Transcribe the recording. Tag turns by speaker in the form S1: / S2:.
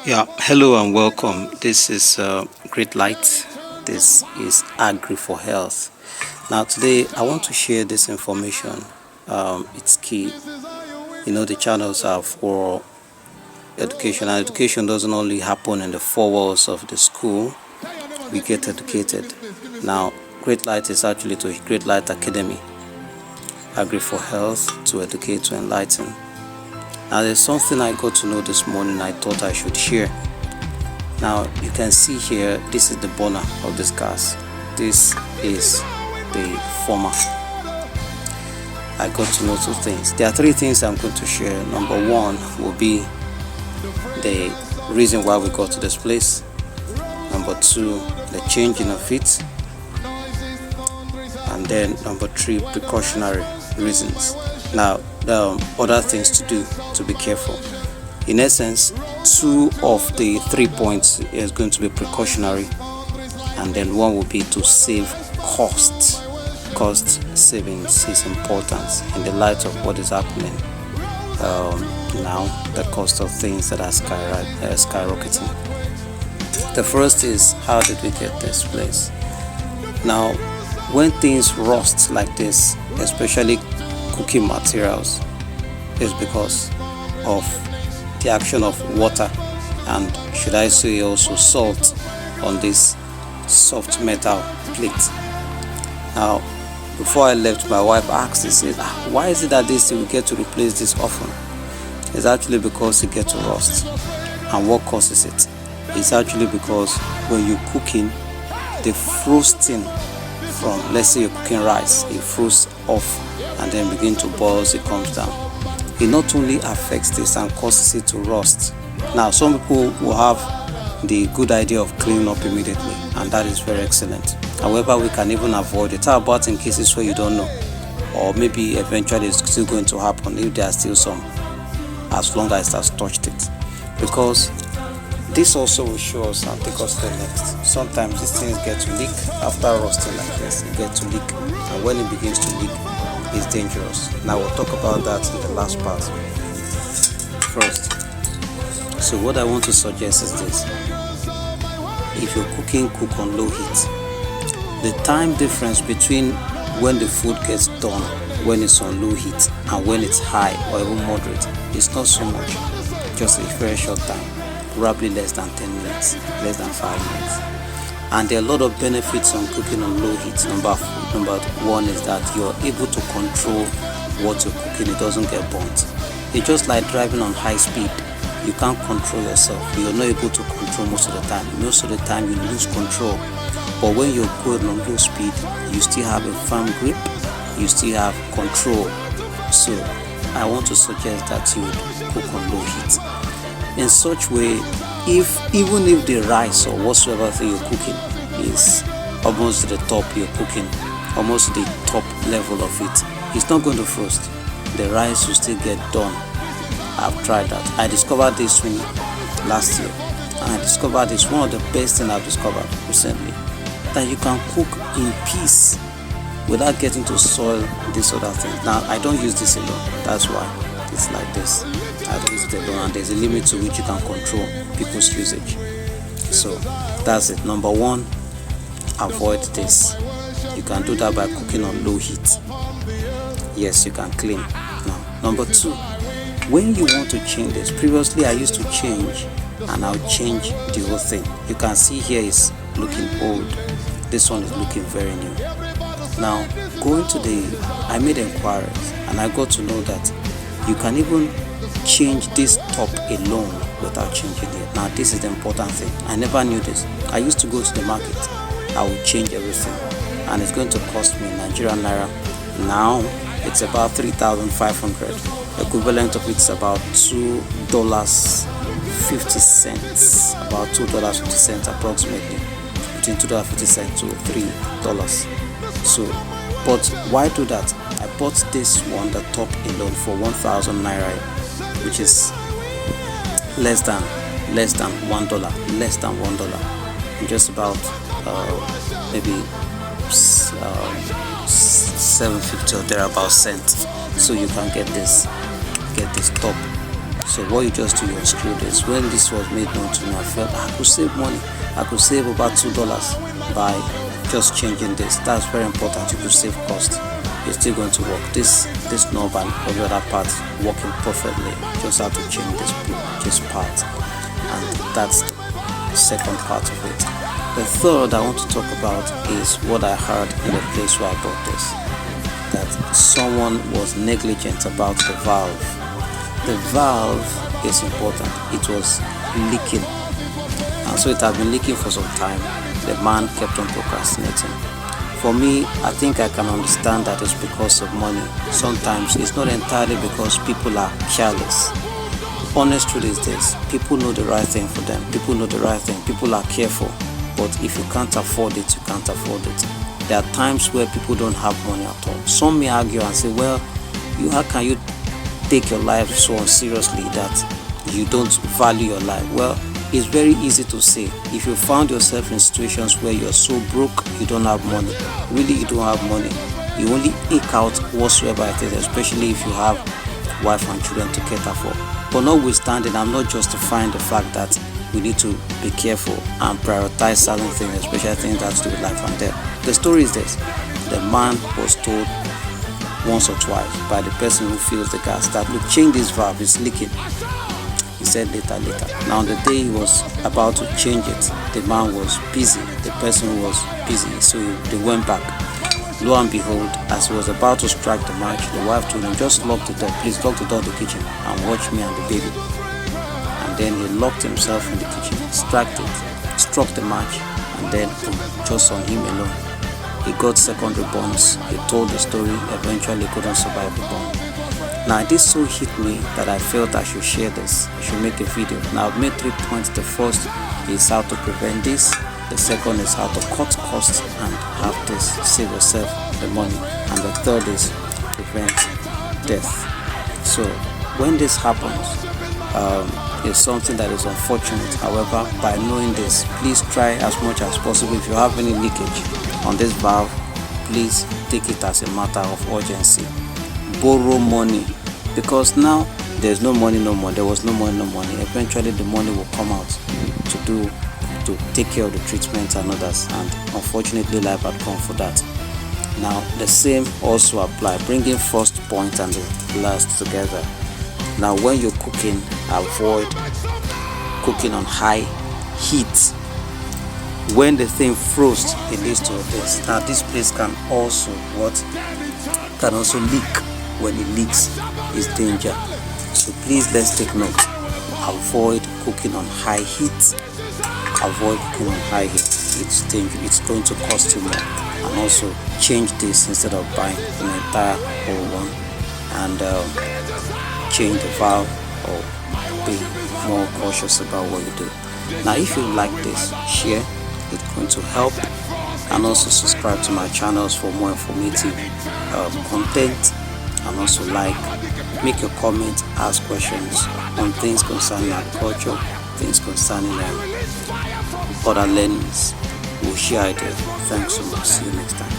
S1: Yeah, hello and welcome. This is Great Light. This is Agri for Health. Now, today I want to share this information. It's key. The channels are for education, and education doesn't only happen in the four walls of the school. We get educated. Now, Great Light is actually to Great Light Academy. Agri for Health, to educate, to enlighten. Now, there's something I got to know this morning I thought I should share. Now, you can see here, this is the burner of this gas. This is the former. I got to know two things. There are three things I'm going to share. Number one will be the reason why we got to this place. Number two, the changing of it. And then number three, precautionary reasons. Now, other things to do to be careful. In essence, two of the 3 points is going to be precautionary, and then one will be to save cost. Cost savings is important in the light of what is happening now, the cost of things that are skyrocketing. The first is, how did we get this place? Now, when things rust like this, especially cooking materials, is because of the action of water and, should I say, also salt on this soft metal plate. Now, before I left, my wife asked, she said, why is it that this we get to replace this often? It's actually because it gets to rust. And what causes it? It's actually because when you're cooking, the frosting from, let's say you're cooking rice, it frosts off and then begin to boil as it comes down. It not only affects this and causes it to rust. Now, some people will have the good idea of cleaning up immediately, and that is very excellent. However, we can even avoid it. How about in cases where you don't know, or maybe eventually it's still going to happen if there are still some, as long as it has touched it? Because this also will show us and take us to the next. Sometimes these things get to leak after rusting like this. It gets to leak, and when it begins to leak, it's dangerous. Now we'll talk about that in the last part. First, so what I want to suggest is this: if you're cooking, cook on low heat. The time difference between when the food gets done when it's on low heat and when it's high or even moderate is not so much, just a very short time, probably less than 10 minutes, less than 5 minutes. And there are a lot of benefits on cooking on low heat. Number one is that you're able to control what you're cooking. It doesn't get burnt. It's just like driving on high speed. You can't control yourself. You're not able to control most of the time. Most of the time you lose control. But when you're going on low speed, you still have a firm grip. You still have control. So I want to suggest that you cook on low heat. In such way, even if the rice or whatsoever thing you're cooking is almost to the top, you're cooking almost the top level of it, it's not going to frost. The rice will still get done. I've tried that. I discovered this one last year, and I discovered this one of the best things I've discovered recently, that you can cook in peace without getting to soil these other things. Now, I don't use this alone. That's why it's like this. I don't use it alone, and there's a limit to which you can control people's usage. So that's it. Number one, avoid this. You can do that by cooking on low heat. Yes, you can clean. Now, number two, when you want to change this, previously I used to change, and I'll change the whole thing. You can see here is looking old. This one is looking very new. Now, I made inquiries, and I got to know that you can even change this top alone without changing it. Now, this is the important thing. I never knew this. I used to go to the market. I would change everything, and it's going to cost me Nigerian naira. Now, it's about 3,500. Equivalent of it's about $2.50. About $2.50 approximately. Between $2.50 to $3. So, but why do that? I bought this one, the top alone, for 1,000 naira, which is less than $1, just about maybe 750 or thereabout cents. So you can get this top So what you just do, you unscrew this. When this was made known to me, I felt I could save money. I could save about $2 by just changing this. That's very important. You could save cost. It's still going to work. This knob and every other part working perfectly. Just have to change this part, and that's the second part of it. The third I want to talk about is what I heard in the place where I bought this, that someone was negligent about the valve. The valve is important. It was leaking, and so it had been leaking for some time. The man kept on procrastinating. For me, I think I can understand that it's because of money. Sometimes it's not entirely because people are careless. Honest truth is this: people know the right thing for them. People know the right thing. People are careful. But if you can't afford it, you can't afford it. There are times where people don't have money at all. Some may argue and say, well, how can you take your life so seriously that you don't value your life? Well, it's very easy to say. If you found yourself in situations where you're so broke, you don't have money, really you don't have money, you only eke out whatsoever it is, especially if you have wife and children to cater for. But notwithstanding, I'm not justifying the fact that we need to be careful and prioritize certain things, especially things that have to do with life and death. The story is this: the man was told once or twice by the person who fills the gas that, look, change this valve, it's leaking. He said later. Now on the day he was about to change it, the man was busy, the person was busy, so they went back. Lo and behold, as he was about to strike the match, the wife told him, just lock the door, please lock the door of the kitchen and watch me and the baby. And then he locked himself in the kitchen, struck the match, and then just on him alone. He got secondary burns. He told the story, eventually couldn't survive the burn. Now this so hit me that I felt I should share this. I should make a video. Now I've made 3 points. The first is how to prevent this. The second is how to cut costs and have this save yourself the money. And the third is prevent death. So when this happens, it's something that is unfortunate. However, by knowing this, please try as much as possible. If you have any leakage on this valve, please take it as a matter of urgency. Borrow money, because now there's no money no more. There was no money. Eventually the money will come out to take care of the treatment and others, and unfortunately life had come for that. Now the same also apply, bringing first point and the last together. Now when you're cooking, avoid cooking on high heat. When the thing frosts, it leads to this. Now this place can also leak. When it leaks, it's danger. So please, let's take note. Avoid cooking on high heat. Avoid cooking on high heat. It's dangerous. It's going to cost you more. And also change this instead of buying an entire whole one, and change the valve or be more cautious about what you do. Now if you like this, share. It's going to help. And also subscribe to my channels for more informative content. And also make your comment, ask questions on things concerning agriculture, things concerning other learnings. We'll share it. Thanks so much. See you next time.